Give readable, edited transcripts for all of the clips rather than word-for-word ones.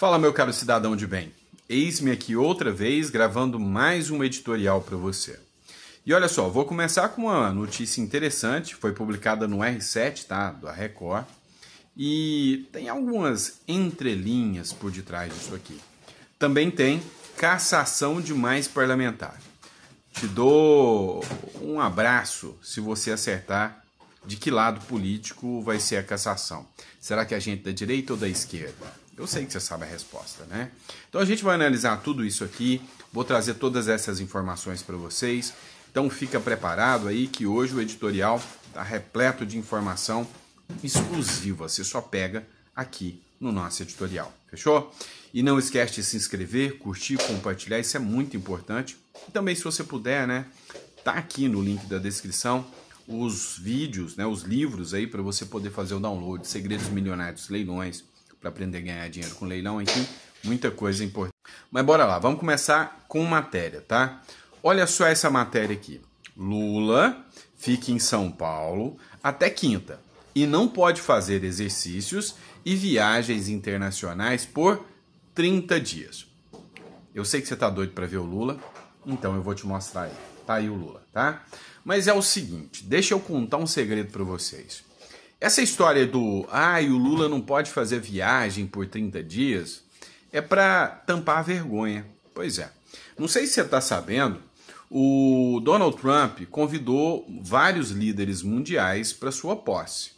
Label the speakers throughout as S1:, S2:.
S1: Fala, meu caro cidadão de bem. Eis-me aqui outra vez gravando mais um editorial para você. E olha só, vou começar com uma notícia interessante, foi publicada no R7, tá? Da Record. E tem algumas entrelinhas por detrás disso aqui. Também tem cassação de mais parlamentar. Te dou um abraço se você acertar de que lado político vai ser a cassação. Será que é a gente da direita ou da esquerda? Eu sei que você sabe a resposta, né? Então a gente vai analisar tudo isso aqui, vou trazer todas essas informações para vocês. Então fica preparado aí que hoje o editorial está repleto de informação exclusiva. Você só pega aqui no nosso editorial, fechou? E não esquece de se inscrever, curtir, compartilhar, isso é muito importante. E também, se você puder, né, tá aqui no link da descrição os vídeos, né, os livros aí para você poder fazer o download, Segredos Milionários, leilões, para aprender a ganhar dinheiro com leilão, enfim, muita coisa importante. Mas bora lá, vamos começar com matéria, tá? Olha só essa matéria aqui. Lula fica em São Paulo até quinta e não pode fazer exercícios e viagens internacionais por 30 dias. Eu sei que você tá doido para ver o Lula, então eu vou te mostrar aí. Tá aí o Lula, tá? Mas é o seguinte, deixa eu contar um segredo para vocês. Essa história do, o Lula não pode fazer viagem por 30 dias, é para tampar a vergonha. Pois é. Não sei se você está sabendo, o Donald Trump convidou vários líderes mundiais para sua posse.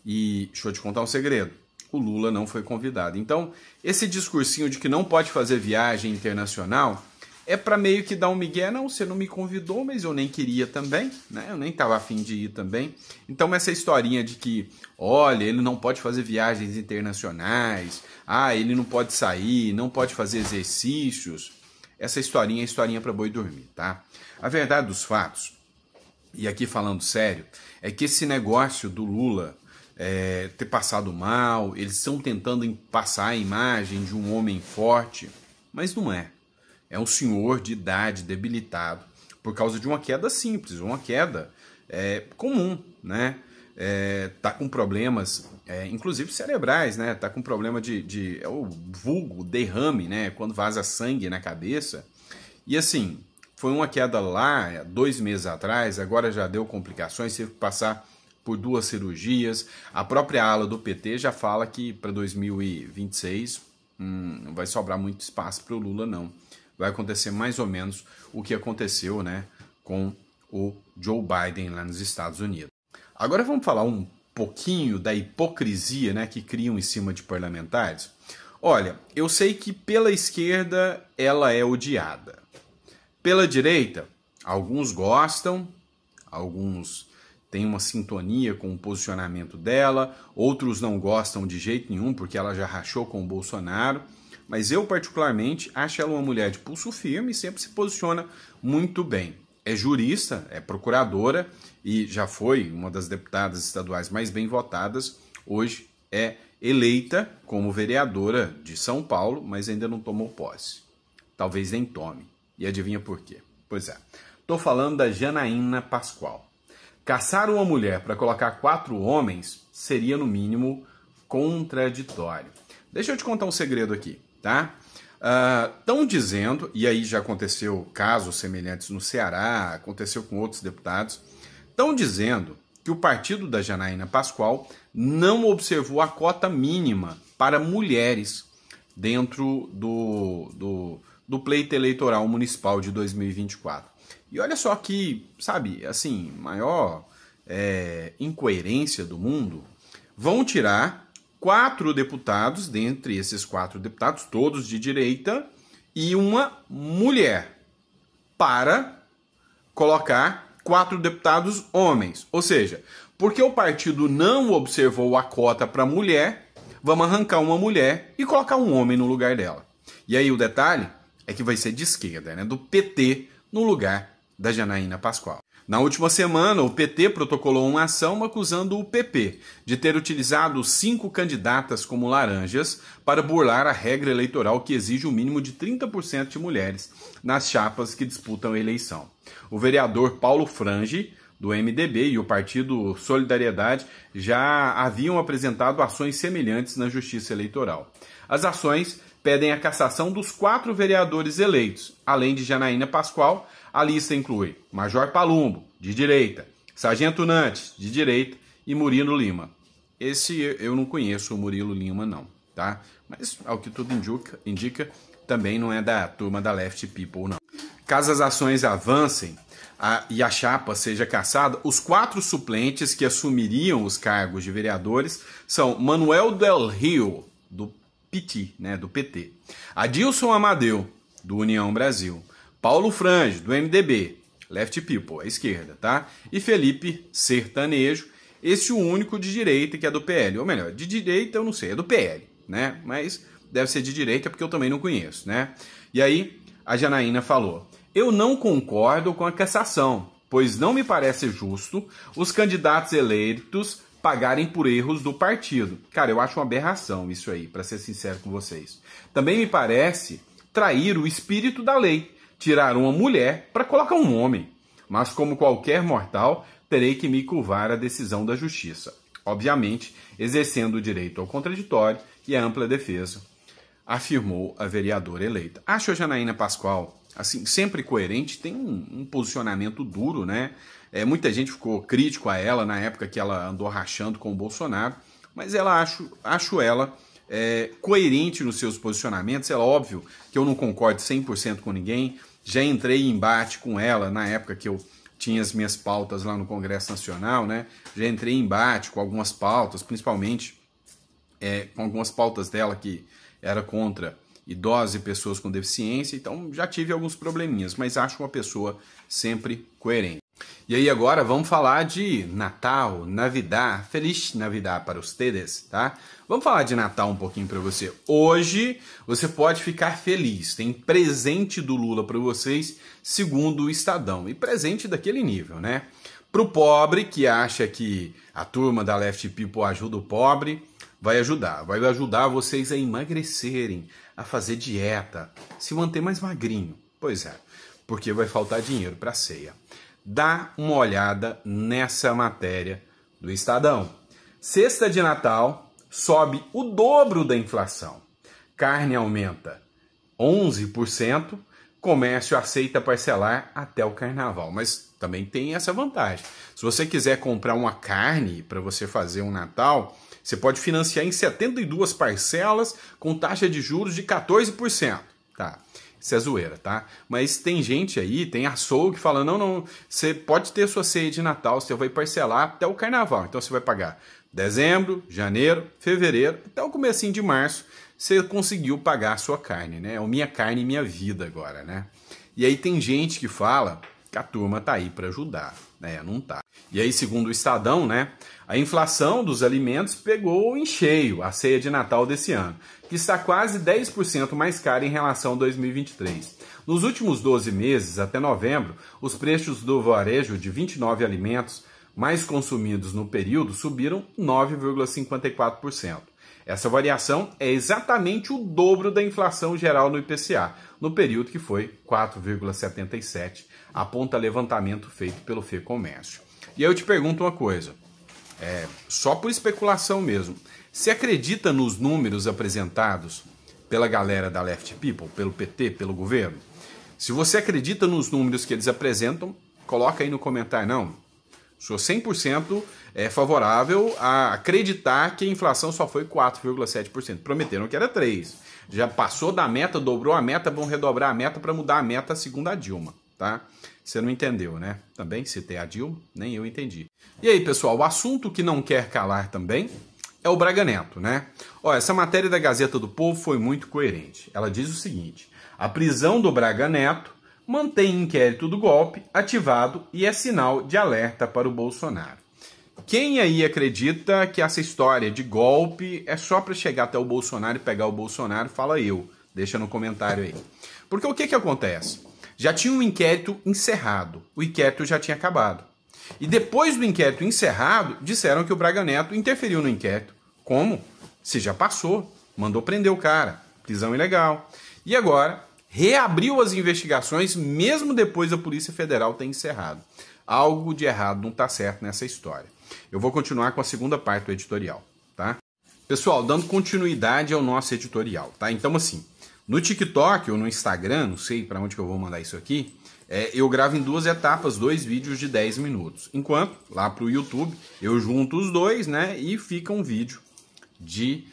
S1: E deixa eu te contar um segredo, o Lula não foi convidado. Então, esse discursinho de que não pode fazer viagem internacional é para meio que dar um migué, não, você não me convidou, mas eu nem queria também, né? Eu nem estava afim de ir também. Então essa historinha de que, olha, ele não pode fazer viagens internacionais, ele não pode sair, não pode fazer exercícios, essa historinha é historinha para boi dormir, tá? A verdade dos fatos, e aqui falando sério, é que esse negócio do Lula ter passado mal, eles estão tentando passar a imagem de um homem forte, mas não é. É um senhor de idade debilitado por causa de uma queda simples, uma queda comum, né? Tá com problemas, inclusive cerebrais, né? Tá com problema é o vulgo derrame, né? Quando vaza sangue na cabeça. E assim, foi uma queda lá 2 meses atrás, agora já deu complicações, teve que passar por 2 cirurgias. A própria ala do PT já fala que para 2026 não vai sobrar muito espaço para o Lula, não. Vai acontecer mais ou menos o que aconteceu, né, com o Joe Biden lá nos Estados Unidos. Agora vamos falar um pouquinho da hipocrisia, né, que criam em cima de parlamentares. Olha, eu sei que pela esquerda ela é odiada. Pela direita, alguns gostam, alguns têm uma sintonia com o posicionamento dela, outros não gostam de jeito nenhum porque ela já rachou com o Bolsonaro. Mas eu, particularmente, acho ela uma mulher de pulso firme e sempre se posiciona muito bem. É jurista, é procuradora e já foi uma das deputadas estaduais mais bem votadas. Hoje é eleita como vereadora de São Paulo, mas ainda não tomou posse. Talvez nem tome. E adivinha por quê? Pois é, estou falando da Janaína Pascoal. Caçar uma mulher para colocar 4 homens seria, no mínimo, contraditório. Deixa eu te contar um segredo aqui. Tá? Estão dizendo, e aí já aconteceu casos semelhantes no Ceará, aconteceu com outros deputados, estão dizendo que o partido da Janaína Pascoal não observou a cota mínima para mulheres dentro do pleito eleitoral municipal de 2024. E olha só que, sabe, assim, maior incoerência do mundo, vão tirar 4 deputados, dentre esses 4 deputados, todos de direita, e uma mulher, para colocar 4 deputados homens. Ou seja, porque o partido não observou a cota para mulher, vamos arrancar uma mulher e colocar um homem no lugar dela. E aí o detalhe é que vai ser de esquerda, né, do PT, no lugar da Janaína Pascoal. Na última semana, o PT protocolou uma ação acusando o PP de ter utilizado 5 candidatas como laranjas para burlar a regra eleitoral que exige um mínimo de 30% de mulheres nas chapas que disputam a eleição. O vereador Paulo Frange, do MDB, e o partido Solidariedade já haviam apresentado ações semelhantes na Justiça Eleitoral. As ações pedem a cassação dos 4 vereadores eleitos. Além de Janaína Pascoal, a lista inclui Major Palumbo, de direita, Sargento Nantes, de direita, e Murilo Lima. Esse eu não conheço, o Murilo Lima não, tá? Mas, ao que tudo indica, também não é da turma da Left People, não. Caso as ações avancem e a chapa seja cassada, os 4 suplentes que assumiriam os cargos de vereadores são Manuel Del Rio, do PT, né, do PT, Adilson Amadeu, do União Brasil, Paulo Frange, do MDB, Left People, a esquerda, tá? E Felipe Sertanejo, esse o único de direita que é do PL, ou melhor, de direita eu não sei, é do PL, né? Mas deve ser de direita porque eu também não conheço, né? E aí a Janaína falou: eu não concordo com a cassação, pois não me parece justo os candidatos eleitos pagarem por erros do partido. Cara, eu acho uma aberração isso aí, para ser sincero com vocês. Também me parece trair o espírito da lei, tirar uma mulher para colocar um homem. Mas como qualquer mortal, terei que me curvar à decisão da justiça. Obviamente, exercendo o direito ao contraditório e à ampla defesa, afirmou a vereadora eleita. Acho a Janaína Pascoal, assim, sempre coerente, tem um posicionamento duro, né? Muita gente ficou crítico a ela na época que ela andou rachando com o Bolsonaro, mas acho ela coerente nos seus posicionamentos. É óbvio que eu não concordo 100% com ninguém, já entrei em embate com ela na época que eu tinha as minhas pautas lá no Congresso Nacional, né? Já entrei em embate com algumas pautas, principalmente com algumas pautas dela que era contra idosos e pessoas com deficiência, então já tive alguns probleminhas, mas acho uma pessoa sempre coerente. E aí agora vamos falar de Natal, Navidad, Feliz Navidad para ustedes, tá? Vamos falar de Natal um pouquinho para você. Hoje você pode ficar feliz, tem presente do Lula para vocês, segundo o Estadão, e presente daquele nível, né? Pro pobre que acha que a turma da Left People ajuda o pobre, vai ajudar vocês a emagrecerem, a fazer dieta, se manter mais magrinho. Pois é, porque vai faltar dinheiro para ceia. Dá uma olhada nessa matéria do Estadão. Cesta de Natal sobe o dobro da inflação. Carne aumenta 11%, comércio aceita parcelar até o carnaval. Mas também tem essa vantagem. Se você quiser comprar uma carne para você fazer um Natal, você pode financiar em 72 parcelas com taxa de juros de 14%. Tá? Isso é zoeira, tá? Mas tem gente aí, tem açougue falando, não, você pode ter sua ceia de Natal, você vai parcelar até o carnaval. Então você vai pagar dezembro, janeiro, fevereiro, até o comecinho de março, você conseguiu pagar a sua carne, né? É o Minha Carne Minha Vida agora, né? E aí tem gente que fala que a turma tá aí para ajudar, né? Não tá. E aí, segundo o Estadão, né, a inflação dos alimentos pegou em cheio a ceia de Natal desse ano, que está quase 10% mais cara em relação a 2023. Nos últimos 12 meses, até novembro, os preços do varejo de 29 alimentos mais consumidos no período subiram 9,54%. Essa variação é exatamente o dobro da inflação geral no IPCA, no período que foi 4,77%, aponta levantamento feito pelo FEComércio. E aí eu te pergunto uma coisa, só por especulação mesmo, você acredita nos números apresentados pela galera da Left People, pelo PT, pelo governo? Se você acredita nos números que eles apresentam, coloca aí no comentário, não, sou 100% favorável a acreditar que a inflação só foi 4,7%. Prometeram que era 3%. Já passou da meta, dobrou a meta, vão redobrar a meta para mudar a meta segundo a Dilma, tá? Você não entendeu, né? Também citei a Dilma, nem eu entendi. E aí, pessoal, o assunto que não quer calar também é o Braga Neto, né? Ó, essa matéria da Gazeta do Povo foi muito coerente. Ela diz o seguinte: a prisão do Braga Neto mantém inquérito do golpe ativado e é sinal de alerta para o Bolsonaro. Quem aí acredita que essa história de golpe é só para chegar até o Bolsonaro e pegar o Bolsonaro? Fala eu, deixa no comentário aí. Porque o que acontece? Já tinha um inquérito encerrado, o inquérito já tinha acabado. E depois do inquérito encerrado, disseram que o Braga Neto interferiu no inquérito. Como? Se já passou, mandou prender o cara, prisão ilegal. E agora, reabriu as investigações mesmo depois da Polícia Federal ter encerrado. Algo de errado não está certo nessa história. Eu vou continuar com a segunda parte do editorial, tá? Pessoal, dando continuidade ao nosso editorial, tá? Então, assim, no TikTok ou no Instagram, não sei para onde que eu vou mandar isso aqui, eu gravo em 2 etapas, 2 vídeos de 10 minutos. Enquanto, lá pro YouTube, eu junto os dois, né? E fica um vídeo de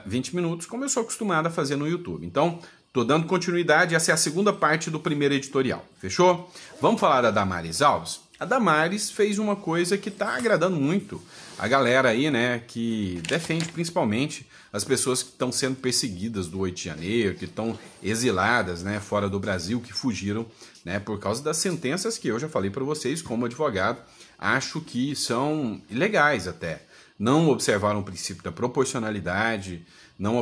S1: 20 minutos, como eu sou acostumado a fazer no YouTube. Então, tô dando continuidade, essa é a segunda parte do primeiro editorial, fechou? Vamos falar da Damares Alves? A Damares fez uma coisa que tá agradando muito a galera aí, né, que defende principalmente as pessoas que estão sendo perseguidas do 8 de janeiro, que estão exiladas, né, fora do Brasil, que fugiram, né, por causa das sentenças que eu já falei para vocês como advogado, acho que são ilegais até. Não observaram o princípio da proporcionalidade, não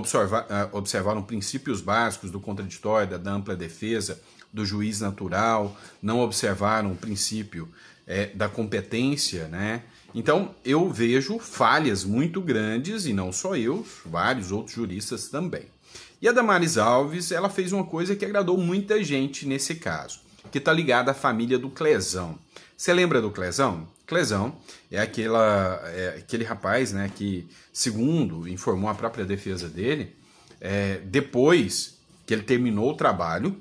S1: observaram princípios básicos do contraditório, da ampla defesa, do juiz natural, não observaram o princípio da competência, né? Então, eu vejo falhas muito grandes, e não só eu, vários outros juristas também. E a Damares Alves, ela fez uma coisa que agradou muita gente nesse caso, que está ligada à família do Clezão. Você lembra do Clezão? Clezão é aquele rapaz, né, que, segundo informou a própria defesa dele, depois que ele terminou o trabalho,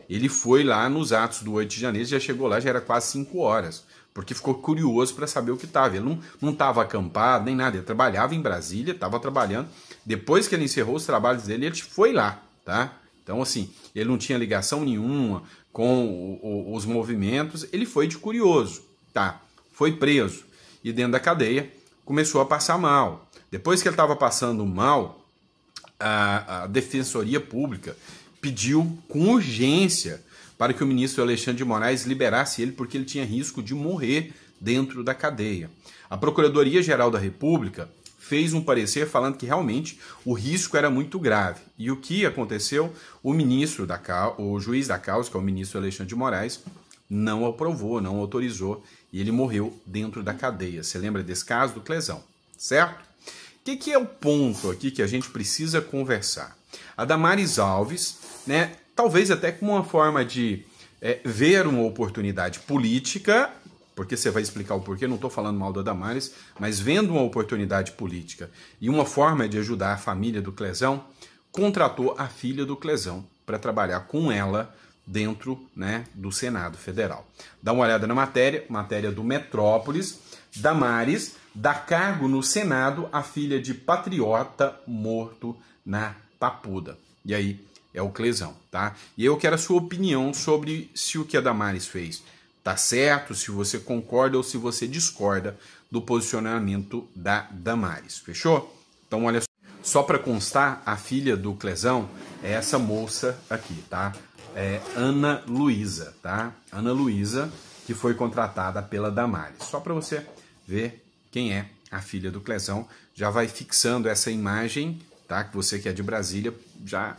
S1: ele foi lá nos atos do 8 de janeiro, já chegou lá, já era quase 5 horas, porque ficou curioso para saber o que estava. Ele não estava acampado nem nada, ele trabalhava em Brasília, estava trabalhando. Depois que ele encerrou os trabalhos dele, ele foi lá, tá? Então, assim, ele não tinha ligação nenhuma com os movimentos, ele foi de curioso, tá? Foi preso e dentro da cadeia começou a passar mal. Depois que ele estava passando mal, a Defensoria Pública pediu com urgência para que o ministro Alexandre de Moraes liberasse ele porque ele tinha risco de morrer dentro da cadeia. A Procuradoria-Geral da República fez um parecer falando que realmente o risco era muito grave. E o que aconteceu? O juiz da causa, que é o ministro Alexandre de Moraes, não aprovou, não autorizou, e ele morreu dentro da cadeia. Você lembra desse caso do Clezão, certo? O que é o ponto aqui que a gente precisa conversar? A Damares Alves, né, talvez até como uma forma de ver uma oportunidade política, porque você vai explicar o porquê, não estou falando mal da Damares, mas vendo uma oportunidade política e uma forma de ajudar a família do Clezão, contratou a filha do Clezão para trabalhar com ela dentro, né, do Senado Federal. Dá uma olhada na matéria do Metrópolis. Damares dá cargo no Senado à filha de patriota morto na Papuda. E aí é o Clezão, tá? E eu quero a sua opinião sobre se o que a Damares fez tá certo, se você concorda ou se você discorda do posicionamento da Damares. Fechou? Então olha só para constar, a filha do Clezão é essa moça aqui, tá? É Ana Luísa, tá? Ana Luísa, que foi contratada pela Damares. Só para você ver quem é a filha do Clezão, já vai fixando essa imagem, tá? Que você que é de Brasília já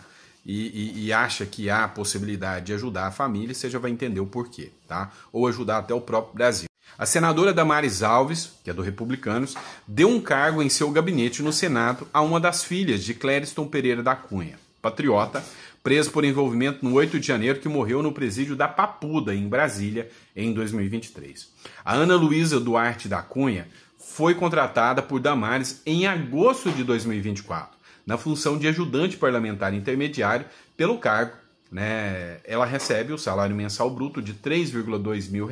S1: e acha que há a possibilidade de ajudar a família, você já vai entender o porquê, tá? Ou ajudar até o próprio Brasil. A senadora Damares Alves, que é do Republicanos, deu um cargo em seu gabinete no Senado a uma das filhas de Clériston Pereira da Cunha, patriota, preso por envolvimento no 8 de janeiro, que morreu no presídio da Papuda, em Brasília, em 2023. A Ana Luísa Duarte da Cunha foi contratada por Damares em agosto de 2024, na função de ajudante parlamentar intermediário pelo cargo, né? Ela recebe o salário mensal bruto de R$ 3,2 mil,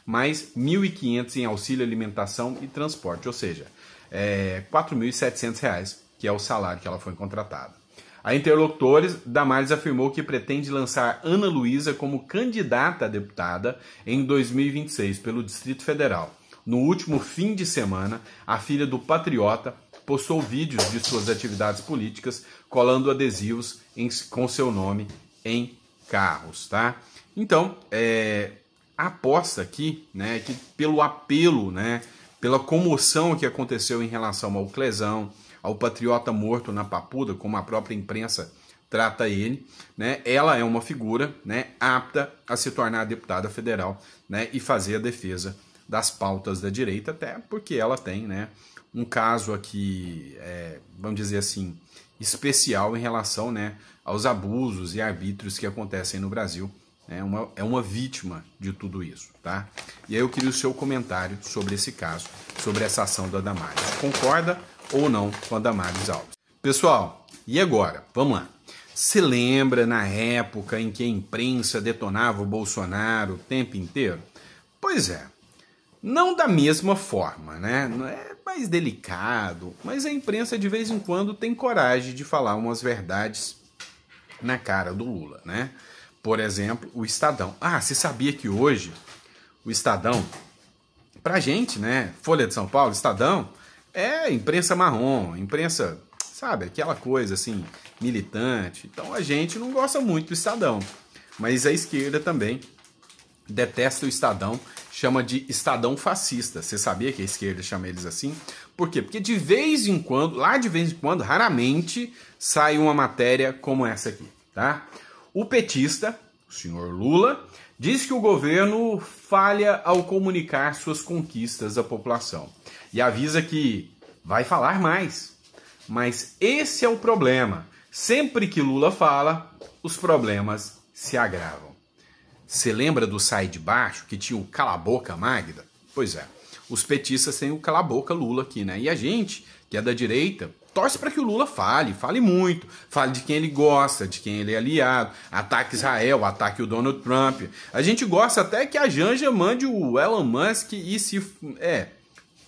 S1: mais R$ 1.500 em auxílio alimentação e transporte, ou seja, R$ 4.700, que é o salário que ela foi contratada. A interlocutores, Damares afirmou que pretende lançar Ana Luísa como candidata a deputada em 2026 pelo Distrito Federal. No último fim de semana, a filha do patriota postou vídeos de suas atividades políticas, colando adesivos com seu nome em carros, tá? Então, a aposta aqui, né, que pelo apelo, né, pela comoção que aconteceu em relação ao Clezão, ao patriota morto na Papuda, como a própria imprensa trata ele, né, ela é uma figura, né, apta a se tornar deputada federal, né, e fazer a defesa das pautas da direita, até porque ela tem, né, um caso aqui, vamos dizer assim, especial em relação, né, aos abusos e arbítrios que acontecem no Brasil. É uma vítima de tudo isso, tá? E aí eu queria o seu comentário sobre esse caso, sobre essa ação da Damares. Concorda ou não com a Damares Alves. Pessoal, e agora? Vamos lá. Você lembra na época em que a imprensa detonava o Bolsonaro o tempo inteiro? Pois é, não da mesma forma, né? Não é mais delicado, mas a imprensa de vez em quando tem coragem de falar umas verdades na cara do Lula, né? Por exemplo, o Estadão. Ah, você sabia que hoje o Estadão, pra gente, né? Folha de São Paulo, Estadão, é imprensa marrom, imprensa, sabe, aquela coisa assim, militante. Então a gente não gosta muito do Estadão, mas a esquerda também detesta o Estadão, chama de Estadão fascista. Você sabia que a esquerda chama eles assim? Por quê? Porque de vez em quando, raramente, sai uma matéria como essa aqui, tá? O petista, o senhor Lula, diz que o governo falha ao comunicar suas conquistas à população e avisa que vai falar mais. Mas esse é o problema. Sempre que Lula fala, os problemas se agravam. Você lembra do Sai de Baixo, que tinha o Cala a Boca Magda? Pois é, os petistas têm o Cala a Boca Lula aqui, né? E a gente, que é da direita, torce para que o Lula fale muito, fale de quem ele gosta, de quem ele é aliado, ataque Israel, ataque o Donald Trump. A gente gosta até que a Janja mande o Elon Musk e se...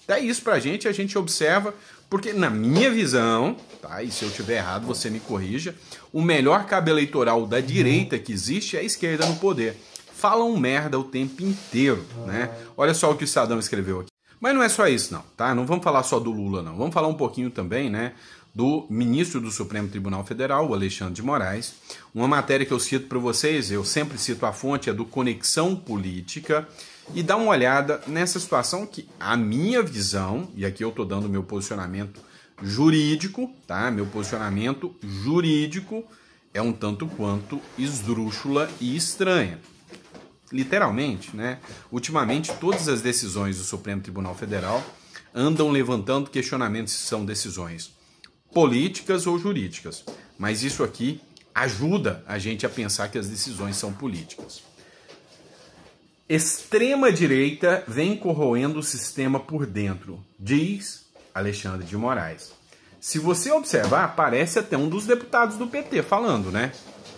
S1: até isso pra gente, a gente observa, porque na minha visão, tá? E se eu estiver errado, você me corrija, o melhor cabo eleitoral da direita que existe é a esquerda no poder. Falam merda o tempo inteiro, né? Olha só o que o Estadão escreveu aqui. Mas não é só isso, não, tá? Não vamos falar só do Lula, não. Vamos falar um pouquinho também, né, do ministro do Supremo Tribunal Federal, o Alexandre de Moraes. Uma matéria que eu cito para vocês, eu sempre cito a fonte, é do Conexão Política, e dá uma olhada nessa situação que a minha visão, e aqui eu estou dando meu posicionamento jurídico, tá? Meu posicionamento jurídico é um tanto quanto esdrúxula e estranha. Literalmente, né? Ultimamente, todas as decisões do Supremo Tribunal Federal andam levantando questionamentos se são decisões políticas ou jurídicas. Mas isso aqui ajuda a gente a pensar que as decisões são políticas. Extrema-direita vem corroendo o sistema por dentro, diz Alexandre de Moraes. Se você observar, parece até um dos deputados do PT falando, né?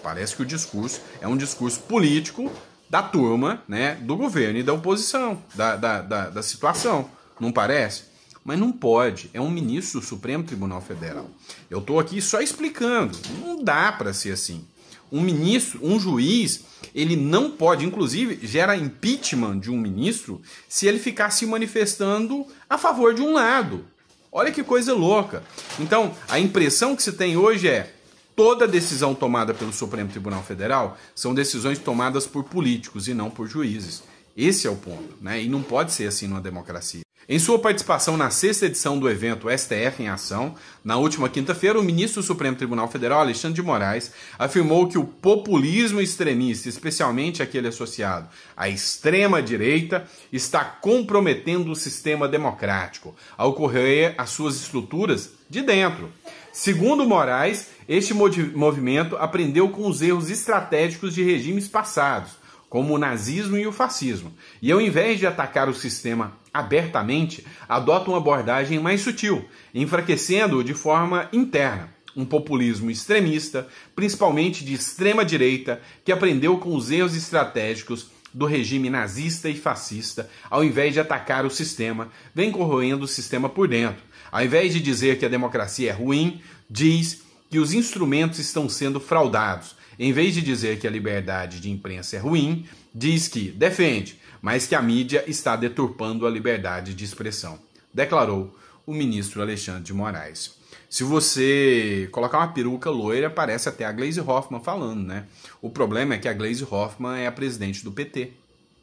S1: Parece que o discurso é um discurso político da turma, né, do governo e da oposição, da situação, não parece? Mas não pode, é um ministro do Supremo Tribunal Federal. Eu estou aqui só explicando, não dá para ser assim. Um ministro, um juiz, ele não pode, inclusive, gera impeachment de um ministro se ele ficar se manifestando a favor de um lado. Olha que coisa louca. Então, a impressão que se tem hoje é toda decisão tomada pelo Supremo Tribunal Federal são decisões tomadas por políticos e não por juízes. Esse é o ponto, né? E não pode ser assim numa democracia. Em sua participação na 6ª edição do evento STF em Ação, na última quinta-feira, o ministro do Supremo Tribunal Federal, Alexandre de Moraes, afirmou que o populismo extremista, especialmente aquele associado à extrema-direita, está comprometendo o sistema democrático, ao correr as suas estruturas de dentro. Segundo Moraes, este movimento aprendeu com os erros estratégicos de regimes passados, como o nazismo e o fascismo, e ao invés de atacar o sistema abertamente, adota uma abordagem mais sutil, enfraquecendo-o de forma interna. Um populismo extremista, principalmente de extrema-direita, que aprendeu com os erros estratégicos do regime nazista e fascista, ao invés de atacar o sistema, vem corroendo o sistema por dentro. Ao invés de dizer que a democracia é ruim, diz que os instrumentos estão sendo fraudados. Em vez de dizer que a liberdade de imprensa é ruim, diz que defende, mas que a mídia está deturpando a liberdade de expressão, declarou o ministro Alexandre de Moraes. Se você colocar uma peruca loira, parece até a Gleisi Hoffmann falando, né? O problema é que a Gleisi Hoffmann é a presidente do PT.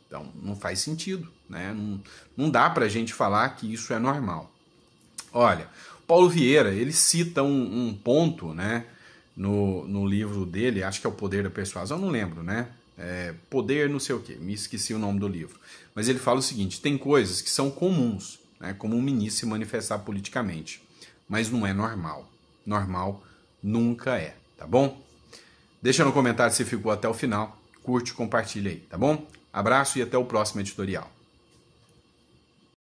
S1: Então, não faz sentido, né? Não dá pra gente falar que isso é normal. Olha, Paulo Vieira, ele cita um ponto, né? No livro dele, acho que é O Poder da Persuasão, não lembro, né? Poder não sei o quê, me esqueci o nome do livro. Mas ele fala o seguinte, tem coisas que são comuns, né? Como um ministro se manifestar politicamente, mas não é normal. Normal nunca é, tá bom? Deixa no comentário se ficou até o final, curte, compartilha aí, tá bom? Abraço e até o próximo editorial.